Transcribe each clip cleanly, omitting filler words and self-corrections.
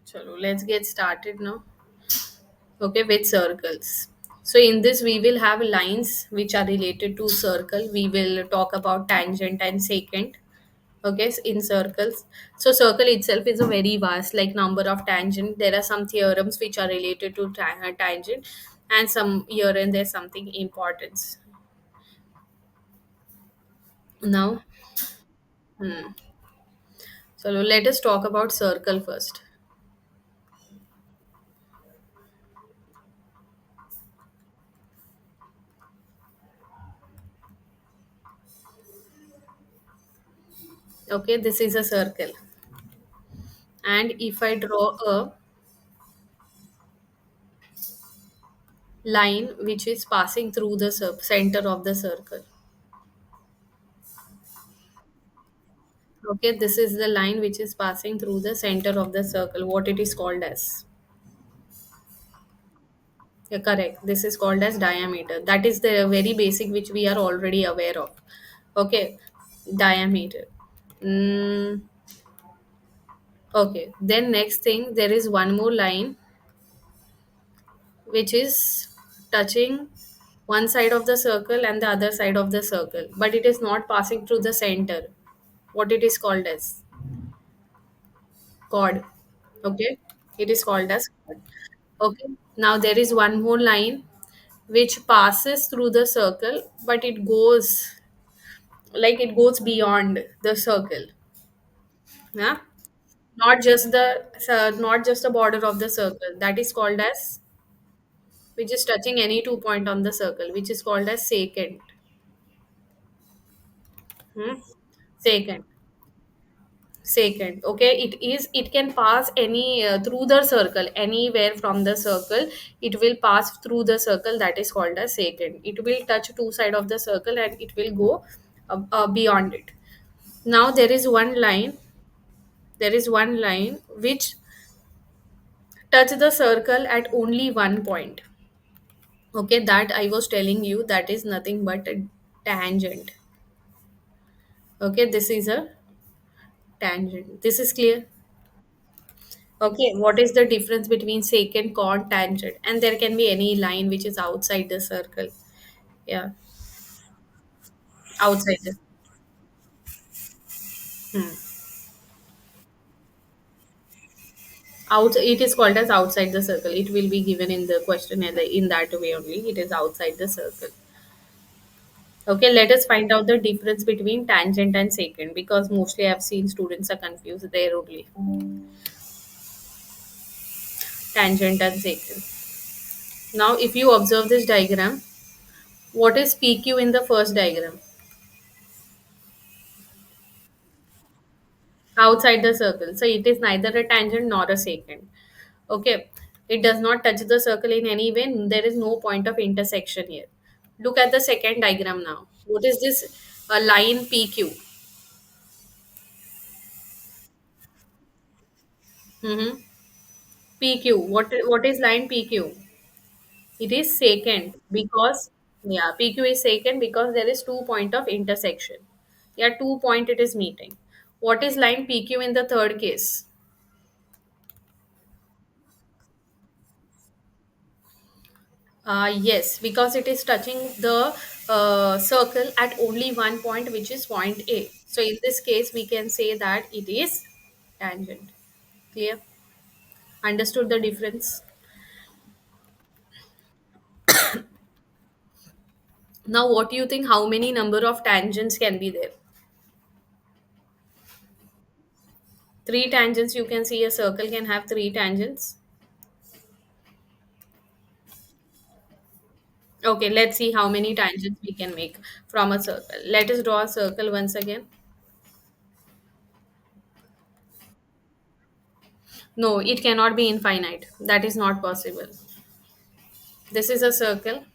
Chalo, let's get started now. Okay, with circles. So in this we will have lines which are related to circle. We will talk about tangent and secant. Okay, in circles. So circle itself is a very vast like number of tangent. There are some theorems which are related to tangent, and some here and there something importance. Now, so let us talk about circle first. Okay, this is a circle, and if I draw a line which is passing through the center of the circle. Okay, this is the line which is passing through the center of the circle. What it is called as? Yeah, correct. This is called as diameter. That is the very basic which we are already aware of. Okay, diameter. Mm, okay, then next thing there is one more line which is touching one side of the circle and the other side of the circle, but it is not passing through the center. What it is called as? Chord. Okay, it is called as chord. Okay, now there is one more line which passes through the circle, but it goes like it goes beyond the circle. Yeah, not just the border of the circle. That is called as, which is touching any 2 point on the circle, which is called as secant. Hmm? Secant. Second. Okay, it can pass any through the circle, anywhere from the circle it will pass through the circle. That is called as second. It will touch two side of the circle and it will go beyond it. Now there is one line which touch the circle at only one point. Okay, that I was telling you, that is nothing but a tangent. Okay, this is a tangent. This is clear. Okay, what is the difference between secant, chord, tangent? And there can be any line which is outside the circle. Yeah, outside the. Hmm. Out. It is called as outside the circle. It will be given in the question and in that way only. It is outside the circle. Okay, let us find out the difference between tangent and secant, because mostly I've seen students are confused there only. Tangent and secant. Now, if you observe this diagram, what is PQ in the first diagram? Outside the circle. So it is neither a tangent nor a secant. Okay. It does not touch the circle in any way. There is no point of intersection here. Look at the second diagram now. What is this line PQ? Mm-hmm. PQ. What is line PQ? It is secant because, yeah, PQ is secant because there is 2 point of intersection. Yeah, 2 point it is meeting. What is line PQ in the third case? Yes, because it is touching the circle at only one point, which is point A. So in this case, we can say that it is tangent. Clear? Understood the difference? Now, what do you think? How many number of tangents can be there? Three tangents. You can see a circle can have three tangents. Okay, let's see how many tangents we can make from a circle. Let us draw a circle once again. No, it cannot be infinite. That is not possible. This is a circle.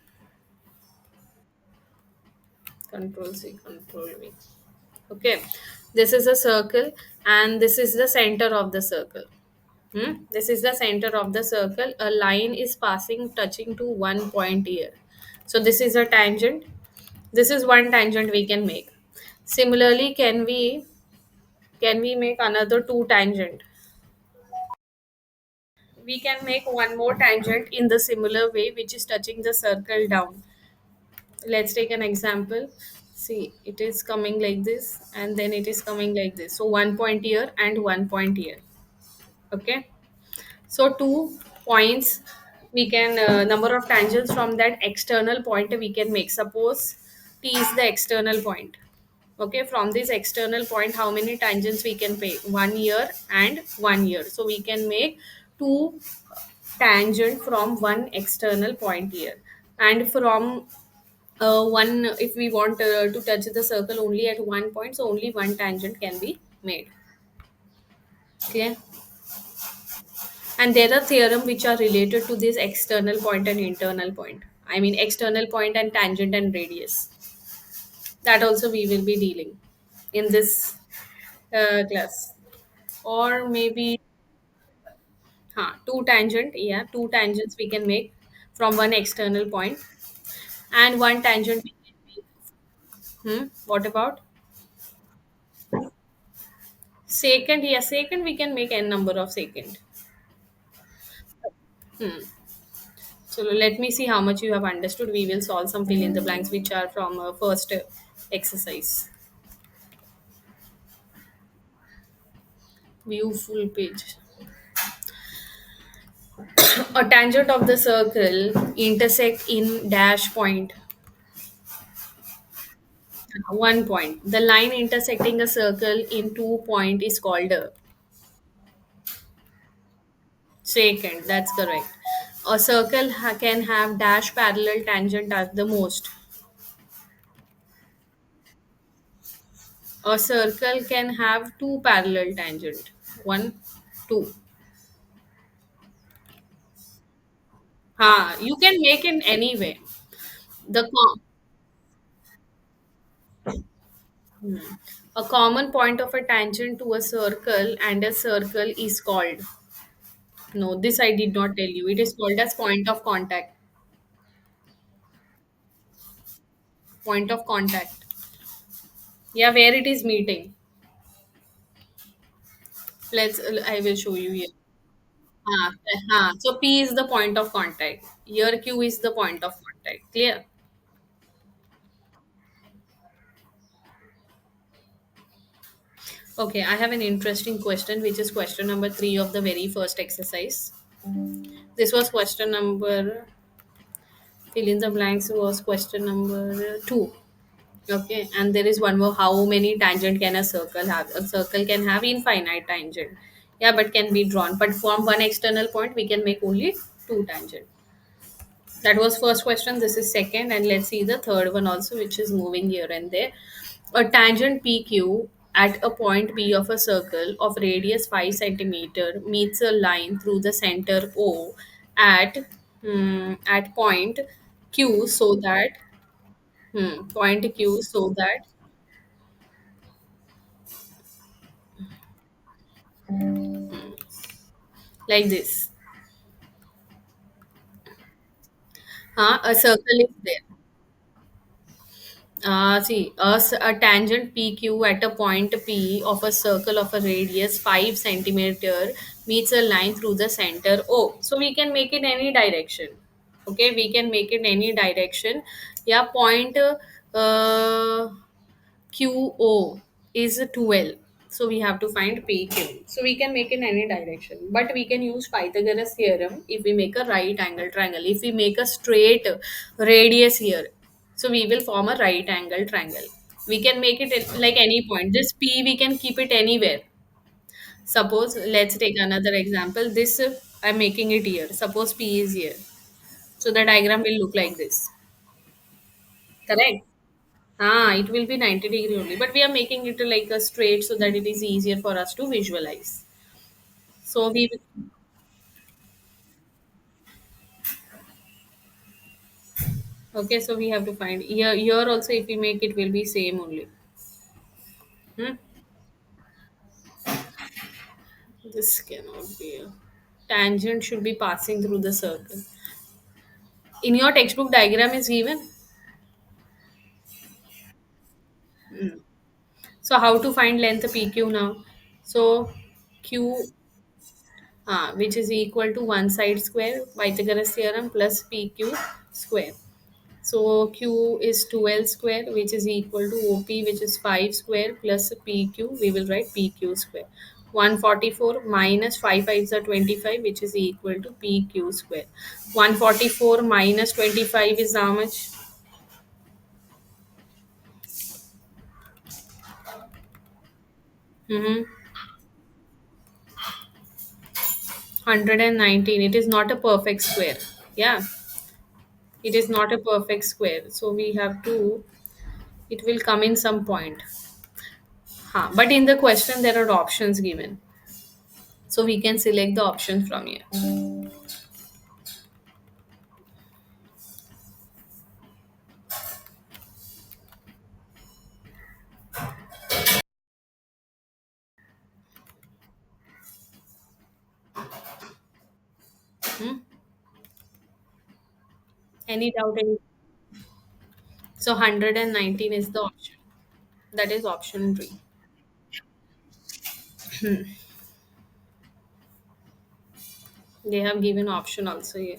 Control C, Control V. Okay, this is a circle and this is the center of the circle. This is the center of the circle. A line is passing, touching to one point here. So this is a tangent. This is one tangent we can make. Similarly, can we make another two tangent? we can make one more tangent in the similar way, which is touching the circle down. Let's take an example. See, it is coming like this, and then it is coming like this. So 1 point here and 1 point here. Okay. So 2 points, we can number of tangents from that external point we can make. Suppose T is the external point. Okay, from this external point, how many tangents we can pay? 1 year and 1 year. So we can make two tangent from one external point here, and from one, if we want to touch the circle only at 1 point, so only one tangent can be made. Okay. And there are theorem which are related to this external point and internal point. I mean external point and tangent and radius. That also we will be dealing in this class. Or maybe two tangent, yeah, two tangents we can make from one external point, and one tangent we can make. What about secant? Yeah, secant we can make n number of secant. Hmm. So let me see how much you have understood. We will solve some fill in the blanks which are from first exercise. View full page. A tangent of the circle intersect in dash point. 1 point. The line intersecting a circle in 2 point is called a secant. That's correct. A circle can have dash parallel tangent at the most. A circle can have two parallel tangent. One, two. You can make in any way. The a common point of a tangent to a circle and a circle is called. No, this I did not tell you. It is called as point of contact. Point of contact. Yeah, where it is meeting. I will show you here. So P is the point of contact. Here Q is the point of contact. Clear? Okay, I have an interesting question, which is question number 3 of the very first exercise. This was question number, fill in the blanks was question number 2. Okay, and there is one more. How many tangent can a circle have? A circle can have infinite tangent. Yeah, but can be drawn. But from one external point, we can make only two tangent. That was first question. This is second, and let's see the third one also, which is moving here and there. A tangent PQ at a point B of a circle of radius 5 centimeter meets a line through the center O at at point Q so that point Q so that like this. A circle is there. See, a tangent PQ at a point P of a circle of a radius 5 centimeter meets a line through the center O. So we can make it any direction. Okay, we can make it any direction. Yeah, point QO is 12. So we have to find PQ. So we can make in any direction. But we can use Pythagoras theorem if we make a right angle triangle. If we make a straight radius here, so we will form a right angle triangle. We can make it at, like any point. This P we can keep it anywhere. Suppose let's take another example. This I'm making it here. Suppose P is here. So the diagram will look like this. Correct? It will be 90-degree only, but we are making it like a straight so that it is easier for us to visualize. So okay, so we have to find here also if we make it will be same only. Hmm? This cannot be a tangent should be passing through the circle. In your textbook diagram is given. So how to find length PQ now? So Q which is equal to one side square, Pythagoras theorem, plus PQ square. So Q is 2L square, which is equal to OP, which is 5 square, plus PQ, we will write PQ square. 144 minus 5 5s are 25, which is equal to PQ square. 144 minus 25 is how much? Mm-hmm. 119. It is not a perfect square. Yeah, it is not a perfect square. So we have to, it will come in some point. But in the question, there are options given. So we can select the option from here. Hmm? Any doubt? So 119 is the option. That is option 3. They have given option also here.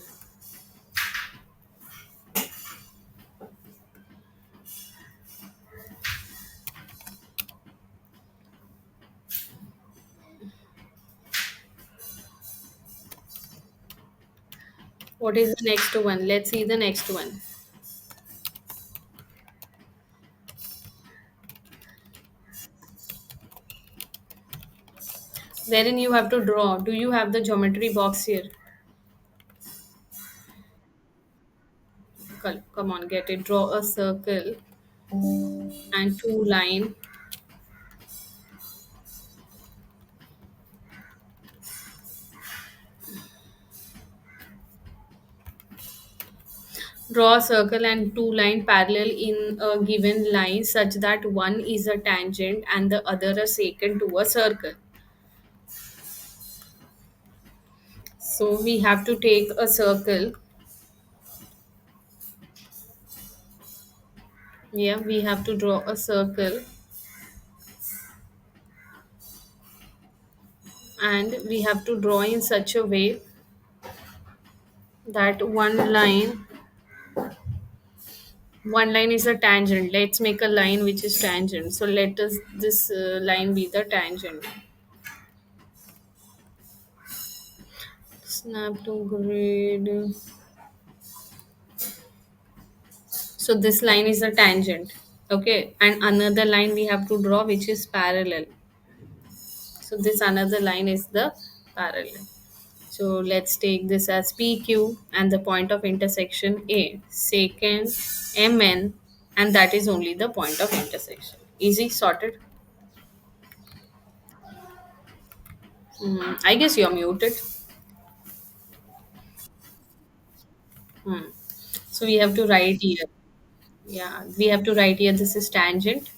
What is the next one? Let's see the next one. Wherein you have to draw. Do you have the geometry box here? Come on, get it. Draw a circle and two line. Draw a circle and two line parallel in a given line such that one is a tangent and the other a secant to a circle. So we have to take a circle. Yeah, we have to draw a circle and we have to draw in such a way that one line is a tangent. Let's make a line which is tangent. So let us this line be the tangent. Snap to grid. So this line is a tangent. Okay, and another line we have to draw which is parallel. So this another line is the parallel. So let's take this as PQ and the point of intersection A, secant MN, and that is only the point of intersection. Easy, sorted. I guess you're muted. Hmm. So we have to write here. Yeah, we have to write here this is tangent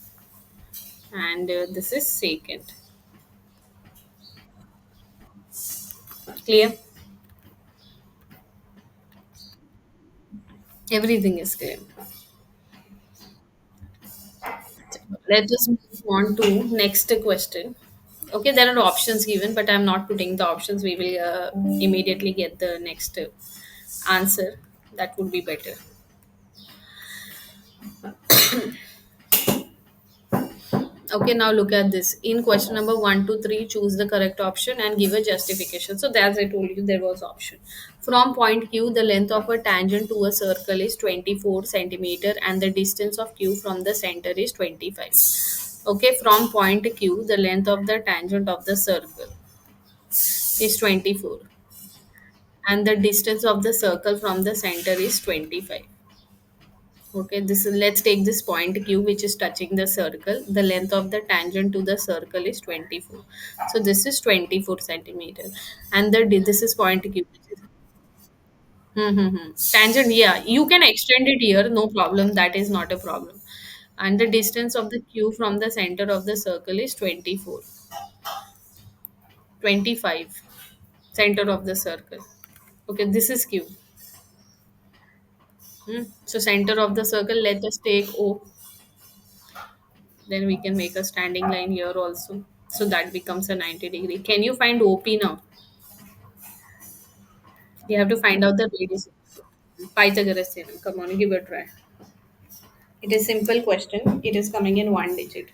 and this is secant. Clear? Everything is clear. Let us move on to next question. Okay, there are options given, but I'm not putting the options. We will immediately get the next answer. That would be better. Okay, now look at this. In question number 1 to 3, choose the correct option and give a justification. So, as I told you, there was option. From point Q, the length of a tangent to a circle is 24 centimeter and the distance of Q from the center is 25. Okay, from point Q, the length of the tangent of the circle is 24 and the distance of the circle from the center is 25. Okay, this is, let's take this point Q which is touching the circle. The length of the tangent to the circle is 24. So this is 24 centimeter, and this is point Q. Tangent, yeah, you can extend it here, no problem. That is not a problem. And the distance of the Q from the center of the circle is 24, 25, center of the circle. Okay, this is Q. So center of the circle, let us take O. Then we can make a standing line here also. So that becomes a 90 degree. Can you find OP now? You have to find out the radius. Pythagoras theorem. Come on, give it a try. It is simple question. It is coming in one digit.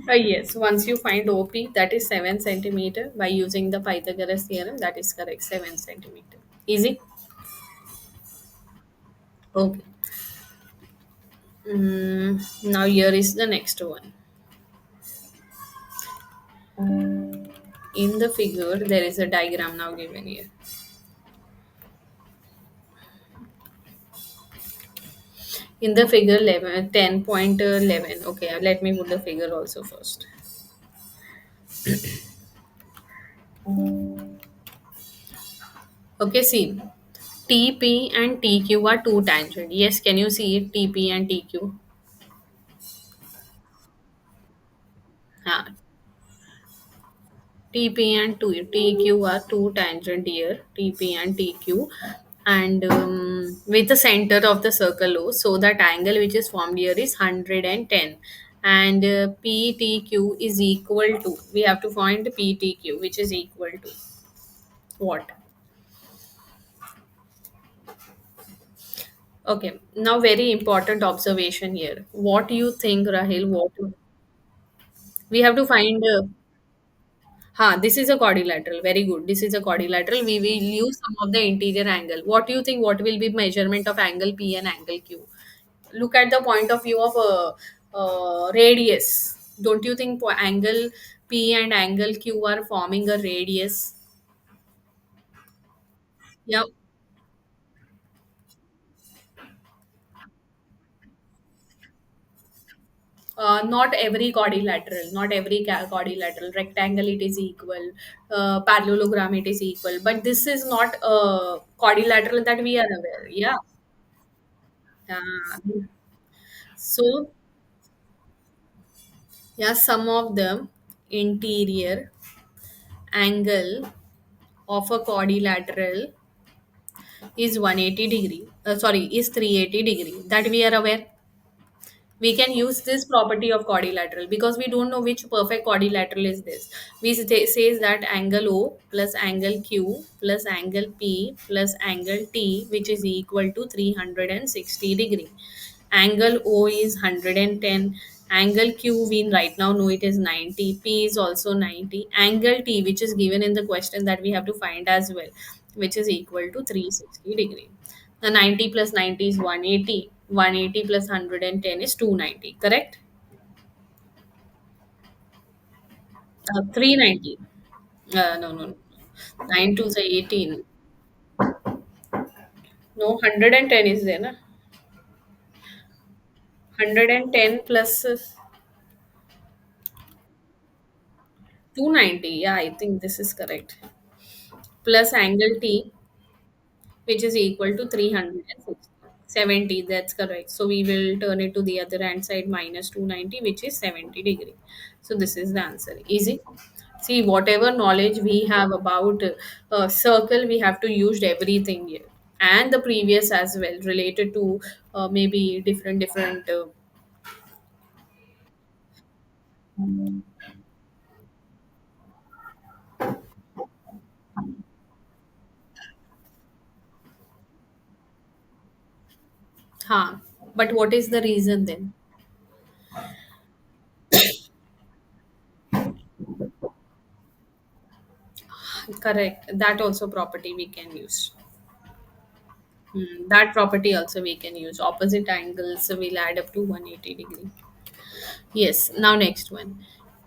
Yes, once you find OP, that is 7 centimeter by using the Pythagoras theorem, that is correct, 7 centimeter. Easy? Okay. Now here is the next one. In the figure, there is a diagram now given here. In the figure 11, 10.11. Okay, let me put the figure also first. Okay, see. TP and TQ are two tangent. Yes, can you see it? TP and TQ. Ah, TP and TQ are two tangent here, TP and TQ, and with the center of the circle O, so that angle which is formed here is 110, and PTQ is equal to, we have to find PTQ, which is equal to what? Okay, now very important observation here. What do you think, Rahil? What we have to find? This is a quadrilateral. Very good. This is a quadrilateral. We will use some of the interior angle. What do you think? What will be measurement of angle P and angle Q? Look at the point of view of radius. Don't you think angle P and angle Q are forming a radius? Yeah. Not every quadrilateral, not every quadrilateral. Rectangle it is equal. Parallelogram it is equal. But this is not a quadrilateral that we are aware. Yeah. Uh, so, yeah, some of the interior angle of a quadrilateral is 180 degree. Sorry, is 380 degree. That we are aware. We can use this property of quadrilateral because we don't know which perfect quadrilateral is this. We says that angle O plus angle Q plus angle P plus angle T, which is equal to 360 degree. Angle O is 110. Angle Q we right now know it is 90. P is also 90. Angle T, which is given in the question that we have to find as well, which is equal to 360 degree. The 90 plus 90 is 180. 180 plus 110 is 290. Correct? 390. No, no, no. 9 to the 18. No, 110 is there, na? 110 plus 290. Yeah, I think this is correct. Plus angle T, which is equal to 370. That's correct. So we will turn it to the other hand side, minus 290, which is 70 degree. So this is the answer. Easy. See, whatever knowledge we have about circle, we have to use everything here, and the previous as well, related to maybe different. Huh. But what is the reason then? Correct. That also property we can use. That property also we can use. Opposite angles will add up to 180 degree. Yes. Now next one.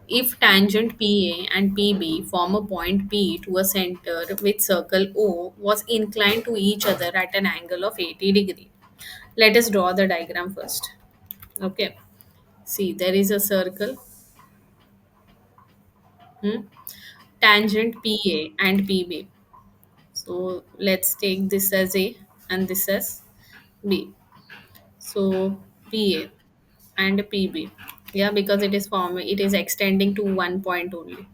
If tangent PA and PB form a point P to a center with circle O was inclined to each other at an angle of 80 degree. Let us draw the diagram first. Okay. See, there is a circle, hmm, tangent PA and PB. So let's take this as A and this as B. So PA and PB. Yeah, because it is extending to one point only.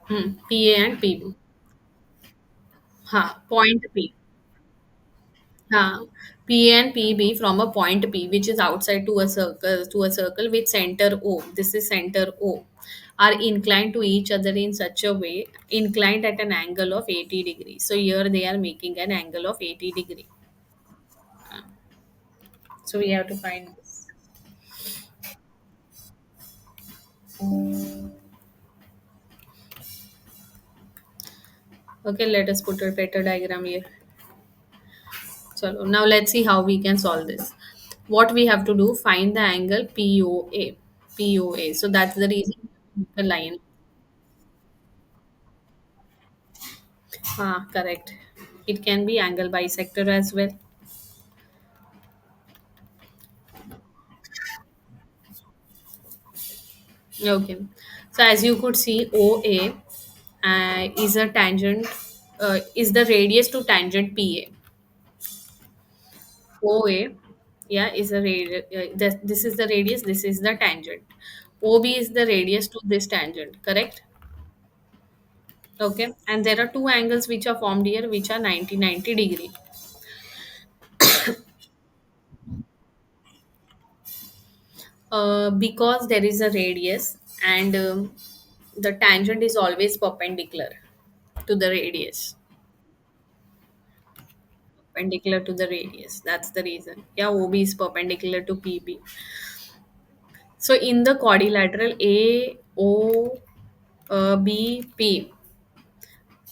PA and PB. Point P. P and PB from a point P, which is outside to a circle with center O. This is center O. Are inclined to each other in such a way, inclined at an angle of 80 degrees. So here they are making an angle of 80 degree. So we have to find this. Okay, let us put a better diagram here. So now let's see how we can solve this. What we have to do, find the angle POA. POA. So that's the reason the line. Correct. It can be angle bisector as well. Okay. So as you could see, OA is a tangent, is the radius to tangent PA. OA, yeah, is a radius. This is the radius. This is the tangent. OB is the radius to this tangent. Correct. Okay. And there are two angles which are formed here, which are 90 degree. Because there is a radius and the tangent is always perpendicular to the radius. Perpendicular to the radius. That's the reason. Yeah, OB is perpendicular to PB. So in the quadrilateral AOBP,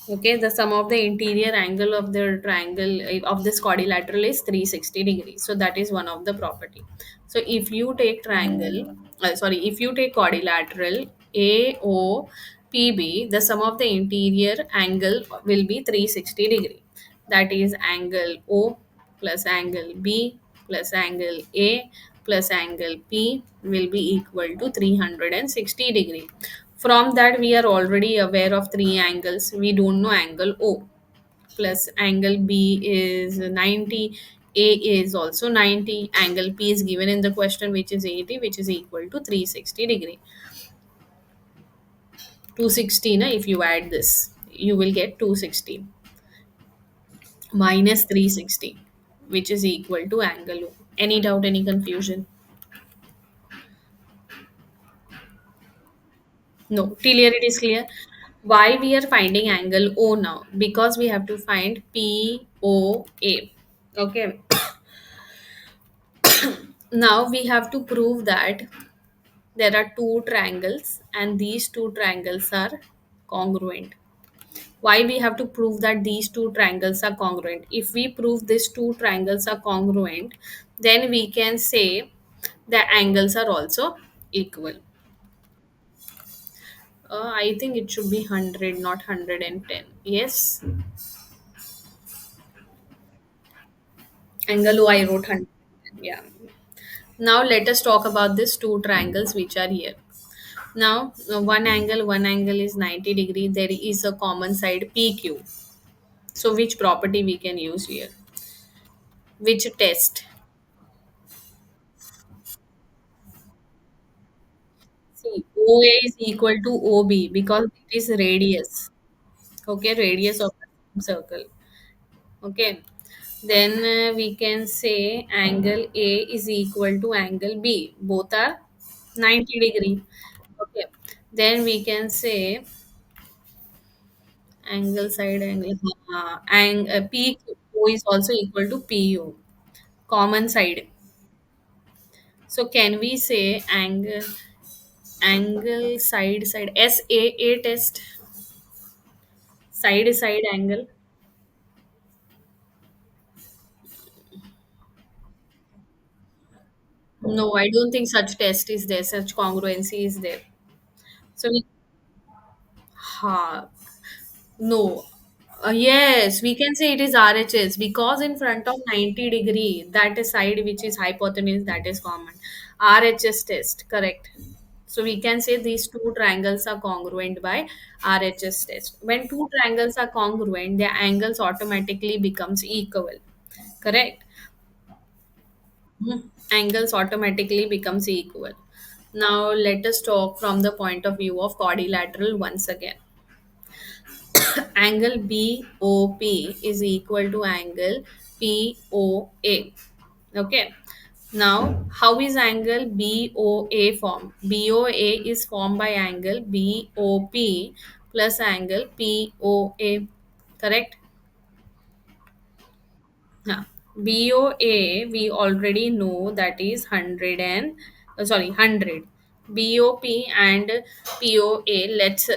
okay, the sum of the interior angle of the triangle of this quadrilateral is 360 degrees. So that is one of the property. So if you take if you take quadrilateral AOPB, the sum of the interior angle will be 360 degree. That is angle O plus angle B plus angle A plus angle P will be equal to 360 degree. From that, we are already aware of three angles. We don't know angle O. Plus angle B is 90. A is also 90. Angle P is given in the question, which is 80, which is equal to 360 degree. 260, na, if you add this, you will get 260 minus 360, which is equal to angle O. Any doubt, any confusion? No, till here it is clear. Why we are finding angle O now? Because we have to find POA. Okay. Now we have to prove that there are two triangles and these two triangles are congruent. Why we have to prove that these two triangles are congruent? If we prove these two triangles are congruent, then we can say the angles are also equal. I think it should be 100, not 110. Yes. Angle O, I wrote 100. Yeah. Now let us talk about these two triangles which are here. Now, one angle is 90 degree. There is a common side PQ. So which property we can use here? Which test? See, OA is equal to OB because it is radius. Okay, radius of the circle. Okay. Then we can say angle A is equal to angle B. Both are 90 degree. Okay. Then we can say angle side angle. PQ is also equal to PU. Common side. So can we say angle side SAA test, side angle? No, I don't think such test is there. Such congruency is there. So we, Ha. No. Yes, we can say it is RHS because in front of 90 degree, that is side which is hypotenuse, that is common. RHS test, correct. So we can say these two triangles are congruent by RHS test. When two triangles are congruent, their angles automatically becomes equal. Correct. Angles automatically becomes equal. Now let us talk from the point of view of quadrilateral once again. Angle BOP is equal to angle POA. Okay. Now, how is angle BOA formed? BOA is formed by angle BOP plus angle POA. Correct? Yeah. BOA we already know that is 100 and 100. BOP and POA,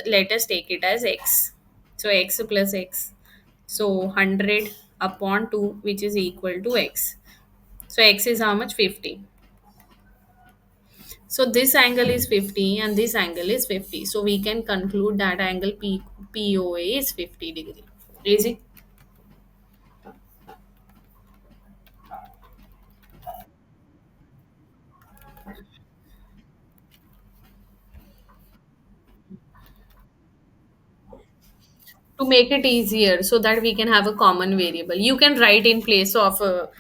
let us take it as x. So x plus x. So 100 upon 2 which is equal to x. So x is how much? 50. So this angle is 50 and this angle is 50. So we can conclude that angle POA is 50 degree. Easy. To make it easier so that we can have a common variable, you can write in place of PO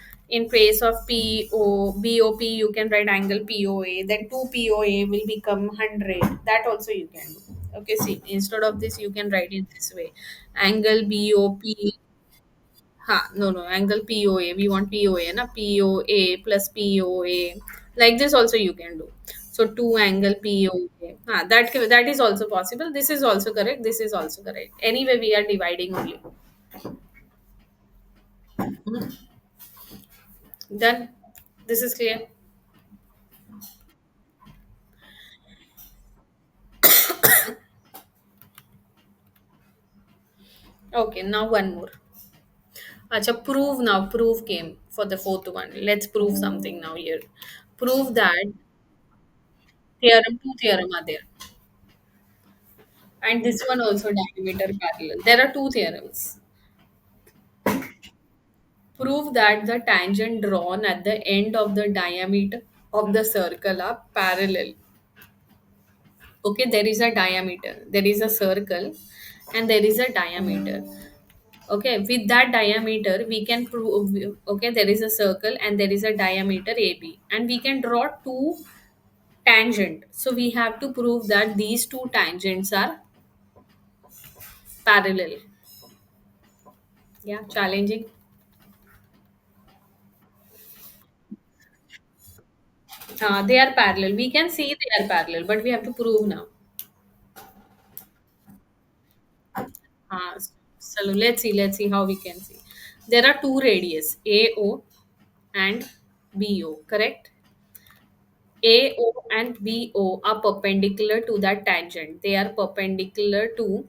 BOP, you can write angle POA, then 2 POA will become 100. That also you can do. Okay, see, instead of this you can write it this way: angle BOP. No, no, angle POA. We want POA, na? POA plus POA. Like this also you can do. So two angle POA. That is also possible. This is also correct. This is also correct. Anyway, we are dividing only. Done. This is clear. Okay, now one more. Acha, prove now. Prove came for the fourth one. Let's prove something now here. Prove that two theorem are there. And this one also diameter parallel. There are two theorems. Prove that the tangent drawn at the end of the diameter of the circle are parallel. Okay, there is a diameter, there is a circle, and there is a diameter. Okay, with that diameter, we can prove, okay, there is a circle and there is a diameter AB, and we can draw two tangent. So we have to prove that these two tangents are parallel. Yeah, challenging. They are parallel. We can see they are parallel, but we have to prove now. Uh, so let's see how we can see. There are two radius, AO and BO, correct? AO and BO are perpendicular to that tangent. They are perpendicular to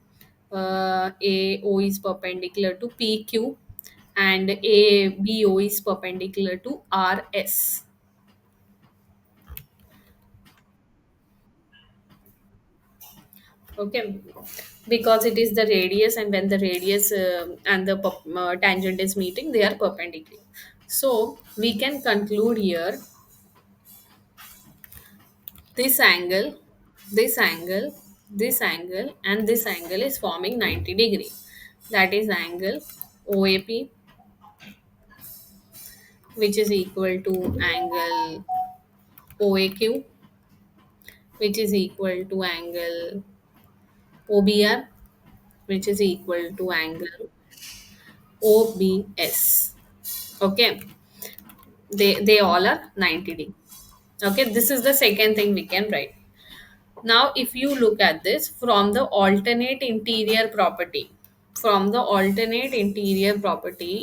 AO is perpendicular to PQ and ABO is perpendicular to RS. Okay, because it is the radius, and when the radius and the tangent is meeting, they are perpendicular. So we can conclude here this angle, this angle, this angle, and this angle is forming 90 degree. That is angle OAP, which is equal to angle OAQ, which is equal to angle OBR, which is equal to angle OBS. Okay, they all are 90 degree. Okay, this is the second thing we can write. Now, if you look at this from the alternate interior property,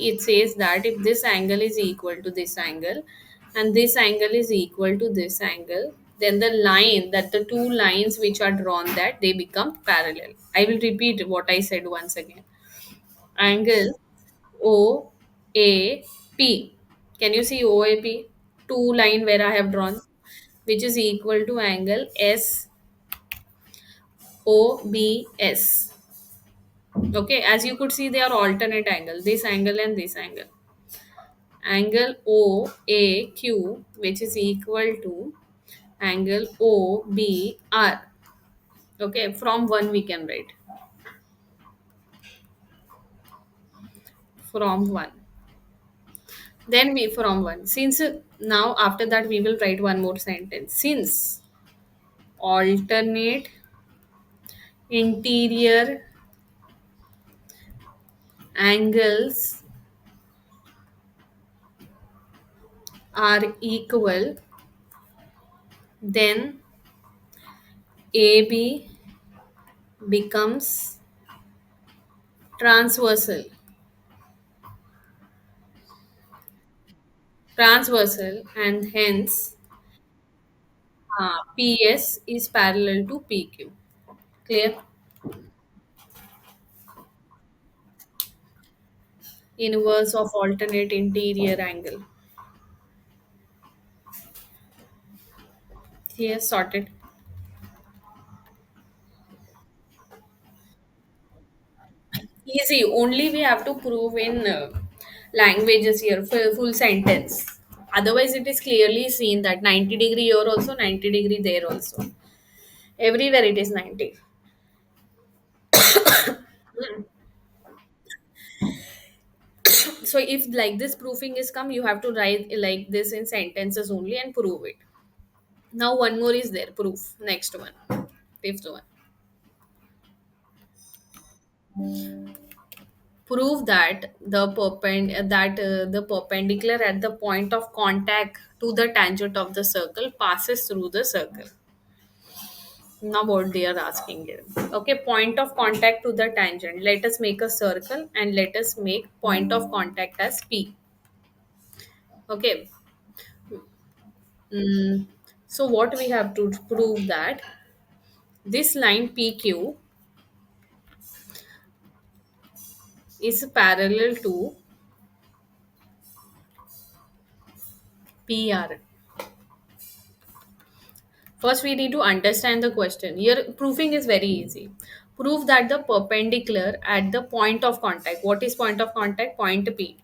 it says that if this angle is equal to this angle and this angle is equal to this angle, then the line that the two lines which are drawn that they become parallel. I will repeat what I said once again. Angle OAP. Can you see OAP? Two line where I have drawn, which is equal to angle OBS. Okay, as you could see, they are alternate angle, this angle and this angle. Angle OAQ, which is equal to angle OBR. Okay, from 1 we can write, from 1. Then we from 1. Since now after that we will write one more sentence. Since alternate interior angles are equal, then AB becomes transversal. Transversal, and hence PS is parallel to PQ. Clear? Inverse of alternate interior angle. Yes, sorted. Easy. Only we have to prove in languages here, full sentence. Otherwise, it is clearly seen that 90-degree here also, 90-degree there also. Everywhere it is 90. So if like this proofing is come, you have to write like this in sentences only and prove it. Now one more is there, proof. Next one, fifth one. Prove that the perpendicular at the point of contact to the tangent of the circle passes through the circle. Now what they are asking here. Okay, point of contact to the tangent. Let us make a circle and let us make point of contact as P. Okay. Mm, so what we have to prove that this line PQ is parallel to PR. First, we need to understand the question. Here, proofing is very easy. Prove that the perpendicular at the point of contact. What is point of contact? Point P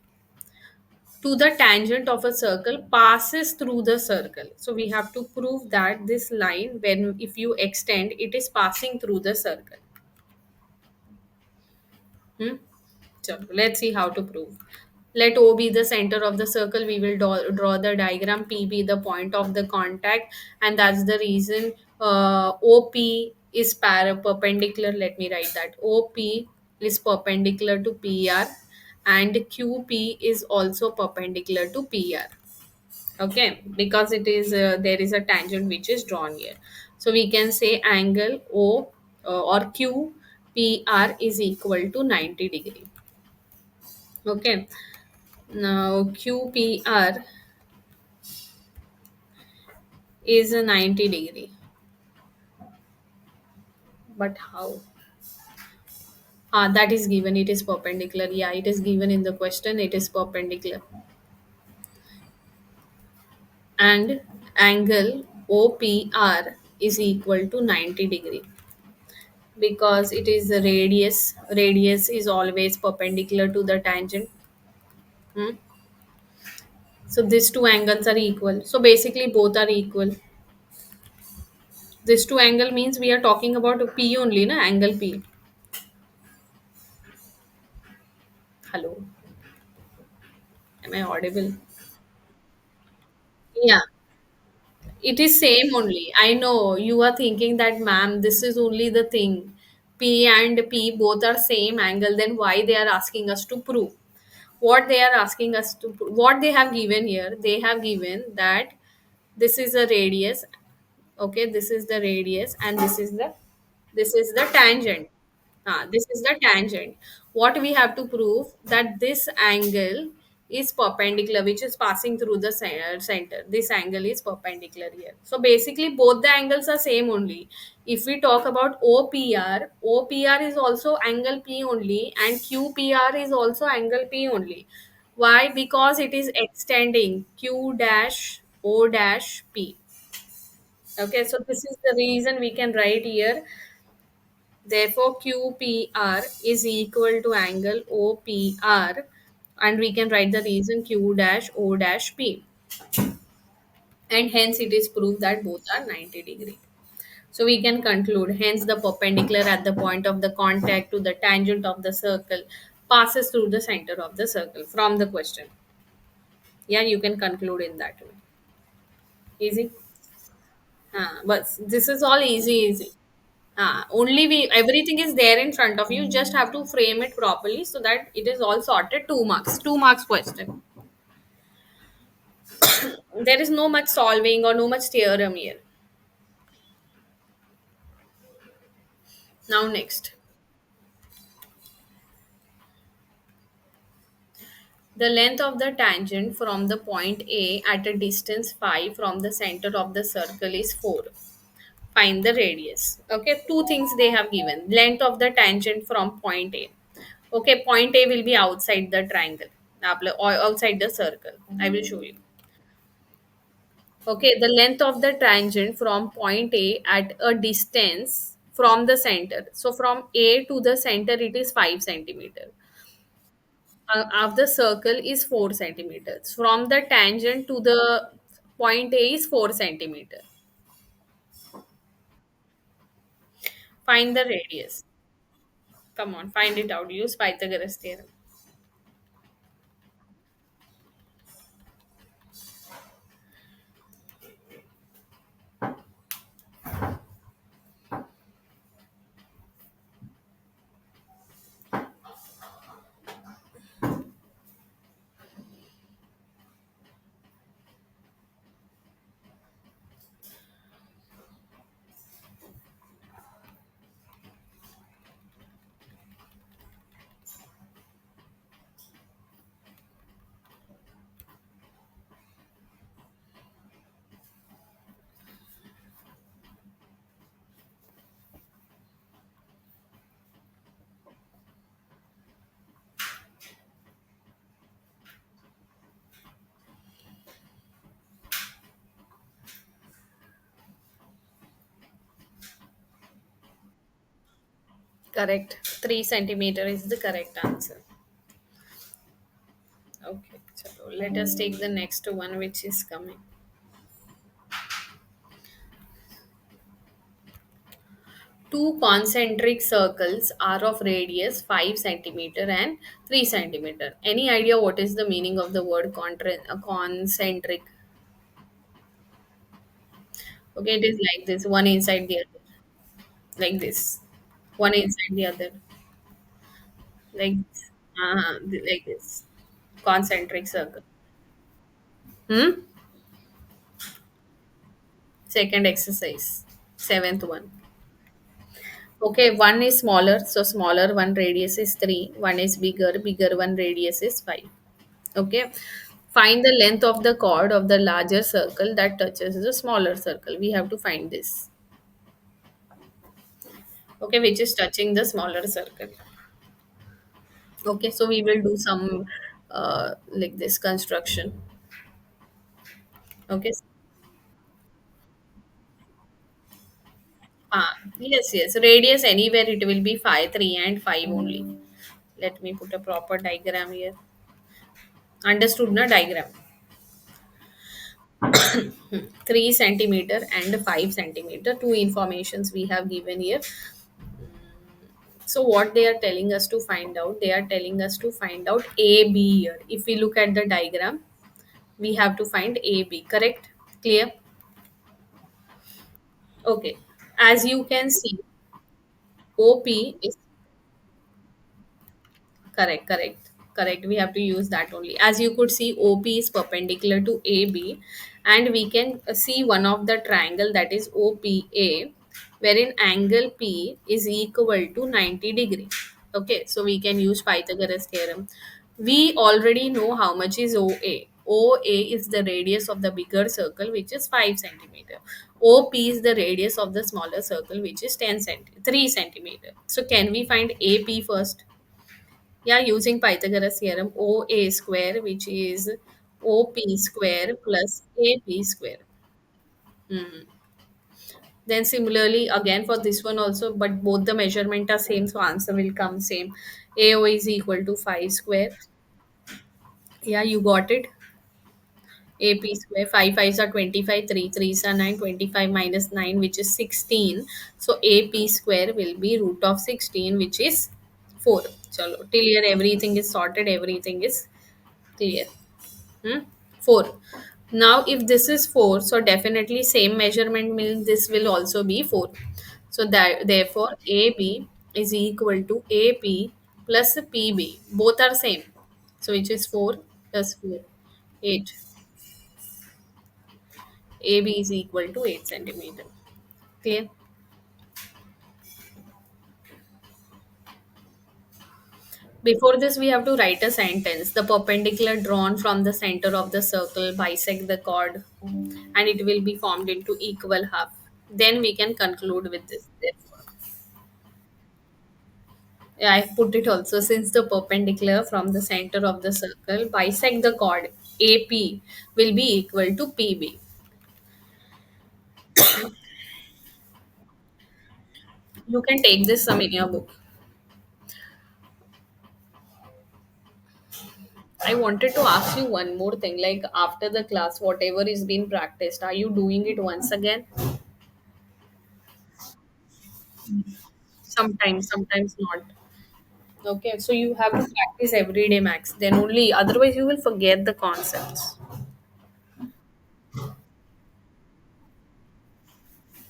to the tangent of a circle passes through the circle. So we have to prove that this line, when if you extend, it is passing through the circle. Hmm? So let's see how to prove. Let O be the center of the circle. We will draw the diagram. P be the point of the contact, and that's the reason OP is perpendicular. Let me write that. OP is perpendicular to PR, and QP is also perpendicular to PR. Okay, because it is there is a tangent which is drawn here. So we can say angle O or QPR is equal to 90-degree. Okay, now QPR is a 90-degree. But how? That is given, it is perpendicular. Yeah, it is given in the question, it is perpendicular. And angle OPR is equal to 90-degree because it is the radius. Radius is always perpendicular to the tangent. Hmm? So these two angles are equal. So basically both are equal. This two angle means we are talking about P only, na? Angle P. Hello, am I audible? Yeah, it is same only. I know you are thinking that, ma'am, this is only the thing. P and P both are same angle. Then why they are asking us to prove? What they are asking us to what they have given here, they have given that this is a radius. Okay, this is the radius and this is the tangent. This is the tangent. What we have to prove that this angle is perpendicular, which is passing through the center. This angle is perpendicular here. So basically, both the angles are same only. If we talk about OPR, OPR is also angle P only, and QPR is also angle P only. Why? Because it is extending Q dash O dash P. Okay, so this is the reason we can write here Therefore, QPR is equal to angle OPR, and we can write the reason Q dash O dash P, and hence it is proved that both are 90 degree. So we can conclude, hence the perpendicular at the point of the contact to the tangent of the circle passes through the center of the circle from the question. Yeah, you can conclude in that way. Easy. But this is all easy. Only we everything is there in front of you. You just have to frame it properly so that it is all sorted. 2 marks. 2 marks question. There is no much solving or no much theorem here. Now next. The length of the tangent from the point A at a distance phi from the center of the circle is 4. Find the radius. Okay, two things they have given. Length of the tangent from point A. Okay, point A will be outside the triangle, or outside the circle. I will show you. Okay, the length of the tangent from point A at a distance from the center. So from A to the center, it is 5 centimeter. Of the circle is 4 centimeters. From the tangent to the point A is 4 centimeter. Find the radius. Come on, find it out. Use Pythagoras theorem. Correct. 3 centimeter is the correct answer. Okay, so let us take the next one which is coming. Two concentric circles are of radius 5 centimeter and 3 centimeter. Any idea what is the meaning of the word concentric? Okay, it is like this, one inside the other, like this, one inside the other, like this. Like this, concentric circle. Hmm. Second exercise, seventh one. Okay, one is smaller, so smaller one radius is 3. One is bigger, bigger one radius is 5. Okay, find the length of the chord of the larger circle that touches the smaller circle. We have to find this. Okay, which is touching the smaller circle. Okay, so we will do some like this construction. Okay, yes, yes, radius anywhere it will be 5, 3, and 5 only. Let me put a proper diagram here. Understood, na diagram? 3 centimeter and 5 centimeter, two informations we have given here. So what they are telling us to find out, they are telling us to find out AB here. If we look at the diagram, we have to find AB, correct? Clear? Okay, as you can see, OP is correct, correct, correct. We have to use that only. As you could see, OP is perpendicular to AB, and we can see one of the triangle, that is OPA, wherein angle P is equal to 90 degree. Okay, so we can use Pythagoras theorem. We already know how much is OA. OA is the radius of the bigger circle, which is 5 centimeter. OP is the radius of the smaller circle, which is 3 centimeter. So can we find AP first? Yeah, using Pythagoras theorem, OA square, which is OP square plus AP square. Hmm. Then similarly again for this one also, but both the measurement are same, so answer will come same. AO is equal to 5 square. Yeah, you got it. AP square, 5 fives are 25, 3 threes are 9, 25 minus 9, which is 16. So AP square will be root of 16, which is 4. Chalo, till here everything is sorted, everything is clear. Hmm? 4. Now, if this is 4, so definitely same measurement means this will also be 4. So that therefore AB is equal to AP plus PB. Both are same. So which is 4 plus 4, 8. AB is equal to 8 centimeter. Clear? Before this, we have to write a sentence. The perpendicular drawn from the center of the circle bisect the chord, and it will be formed into equal half. Then we can conclude with this. Yeah, I put it also, since the perpendicular from the center of the circle bisect the chord AP will be equal to PB. You can take this sum in your book. I wanted to ask you one more thing. Like after the class, whatever is being practiced, are you doing it once again? Sometimes, sometimes not. Okay, so you have to practice every day, max. Then only, otherwise you will forget the concepts.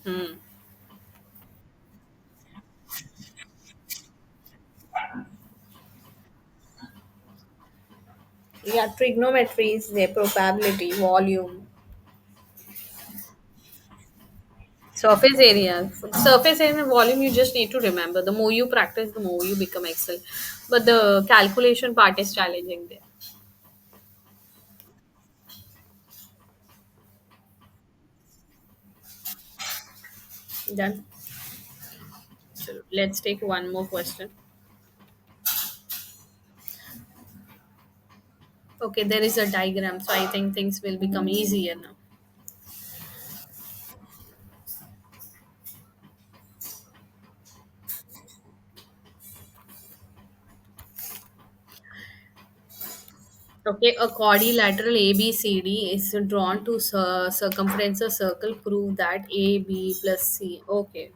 Hmm. Yeah, trigonometry is the probability, volume, surface area. Surface area and volume you just need to remember. The more you practice, the more you become excel. But the calculation part is challenging there. Done. So let's take one more question. Okay, there is a diagram, so I think things will become easier now. Okay, a quadrilateral ABCD is drawn to circumference a circle. Prove that AB plus C. Okay,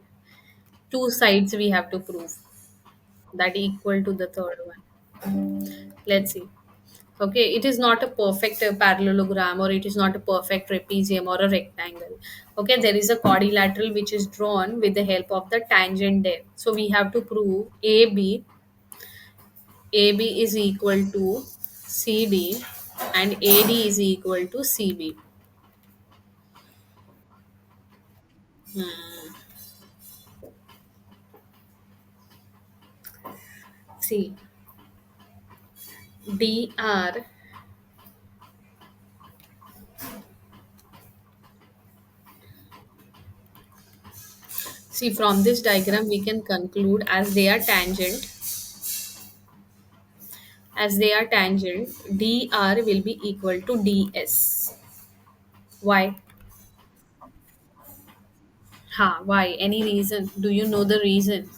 two sides we have to prove that equal to the third one. Let's see. Okay, it is not a perfect parallelogram, or it is not a perfect trapezium or a rectangle. Okay, there is a quadrilateral which is drawn with the help of the tangent there. So we have to prove AB is equal to CD and AD is equal to CB. Hmm. See, DR. See, from this diagram we can conclude, as they are tangent, DR will be equal to DS. Why? Why? Any reason? Do you know the reason?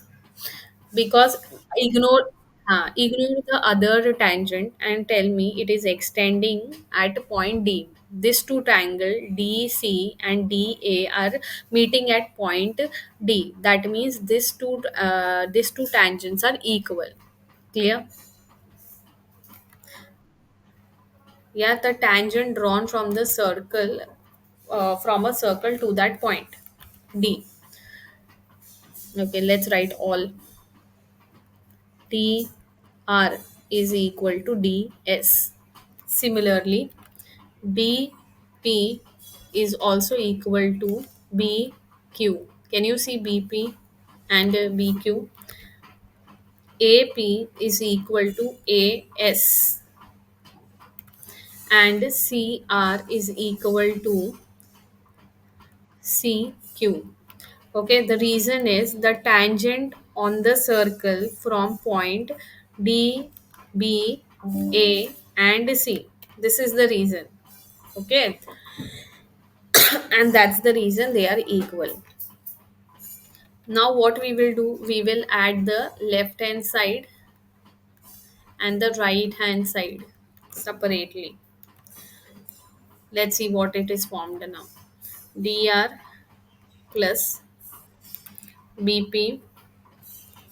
Because ignore the other tangent and tell me it is extending at point D. This two triangle DC and DA are meeting at point D. That means these two tangents are equal. Clear? Yeah, the tangent drawn from the circle, from a circle to that point D. Okay, let's write all. DR is equal to DS. Similarly, BP is also equal to BQ. Can you see BP and BQ? AP is equal to AS and CR is equal to CQ. Okay, the reason is the tangent on the circle from point D, B, A, and C. This is the reason. Okay, and that's the reason they are equal. Now what we will do, we will add the left hand side and the right hand side separately. Let's see what it is formed now. Dr plus Bp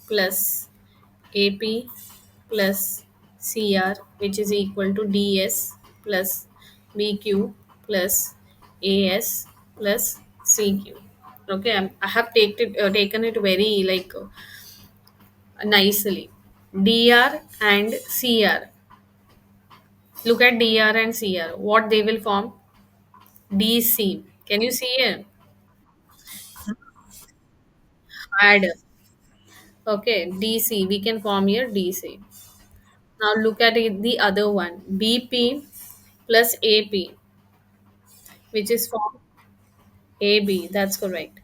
plus AP plus CR, which is equal to DS plus BQ plus AS plus CQ. Okay, I have taken it very like nicely. DR and CR. Look at DR and CR. What they will form? DC. Can you see it? Add. Okay, DC. We can form here DC. Now look at it, the other one. BP plus AP, which is form AB. That's correct.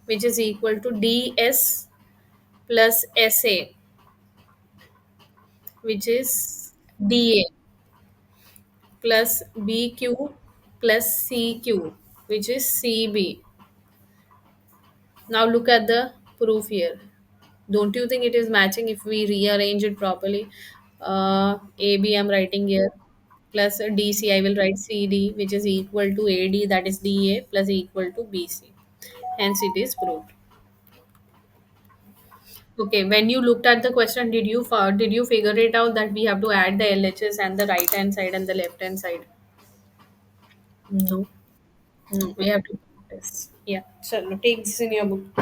Which is equal to DS plus SA, which is DA plus BQ plus CQ, which is CB. Now look at the proof here. Don't you think it is matching if we rearrange it properly? AB I'm writing here plus DC I will write CD, which is equal to AD, that is DA plus equal to BC. Hence it is proved. Okay, when you looked at the question, did you figure it out that we have to add the LHS and the right hand side and the left hand side? No, no, we have to practice. Yeah, so take this in your book.